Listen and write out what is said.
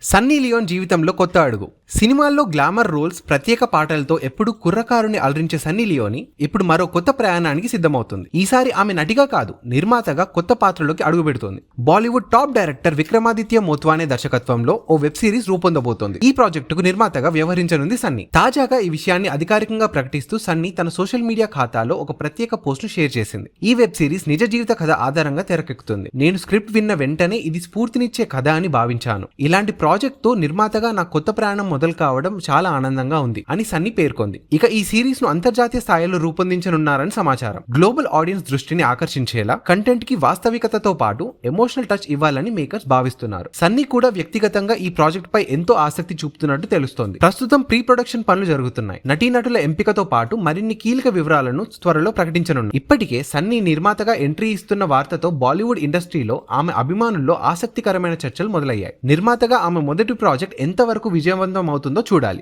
Sunny Leone జీవితంలో కొత్త అడుగు. సినిమాల్లో గ్లామర్ రోల్స్, ప్రత్యేక పాటలతో ఎప్పుడు కుర్రకారుని అలరించే సన్నీ లియోని ఇప్పుడు మరో కొత్త ప్రయాణానికి సిద్ధమవుతుంది. ఈసారి ఆమె నటిగా కాదు, నిర్మాతగా కొత్త పాత్రలోకి అడుగుపెడుతోంది. బాలీవుడ్ టాప్ డైరెక్టర్ విక్రమాదిత్య మోత్వానే దర్శకత్వంలో ఓ వెబ్ సిరీస్ రూపొందబోతోంది. ఈ ప్రాజెక్టుకు నిర్మాతగా వ్యవహరించనుంది సన్నీ. తాజాగా ఈ విషయాన్ని అధికారికంగా ప్రకటిస్తూ సన్నీ తన సోషల్ మీడియా ఖాతాలో ఒక ప్రత్యేక పోస్ట్ను షేర్ చేసింది. ఈ వెబ్ సిరీస్ నిజ జీవిత కథ ఆధారంగా తెరకెక్కుతుంది. నేను స్క్రిప్ట్ విన్న వెంటనే ఇది స్ఫూర్తినిచ్చే కథ అని భావించాను. ఇలాంటి ప్రాజెక్ట్ తో నిర్మాతగా నా కొత్త ప్రయాణం మొదలు కావడం చాలా ఆనందంగా ఉంది అని సన్నీ పేర్కొంది. ఇక ఈ సిరీస్ ను అంతర్జాతీయ స్థాయిలో రూపొందించనున్నారని సమాచారం. గ్లోబల్ ఆడియన్స్ దృష్టిని ఆకర్షించేలా కంటెంట్ కి వాస్తవికతతో పాటు ఎమోషనల్ టచ్ ఇవ్వాలని మేకర్స్ భావిస్తున్నారు. సన్నీ కూడా వ్యక్తిగతంగా ఈ ప్రాజెక్ట్ పై ఎంతో ఆసక్తి చూపుతున్నట్టు తెలుస్తోంది. ప్రస్తుతం ప్రీ ప్రొడక్షన్ పనులు జరుగుతున్నాయి. నటీనటుల ఎంపికతో పాటు మరిన్ని కీలక వివరాలను త్వరలో ప్రకటించనున్నారు. ఇప్పటికే సన్నీ నిర్మాతగా ఎంట్రీ ఇస్తున్న వార్తతో బాలీవుడ్ ఇండస్ట్రీలో ఆమె అభిమానుల్లో ఆసక్తికరమైన చర్చలు మొదలయ్యాయి. నిర్మాతగా ఆమె మొదటి ప్రాజెక్ట్ ఎంతవరకు విజయవంతం అవుతుందో చూడాలి.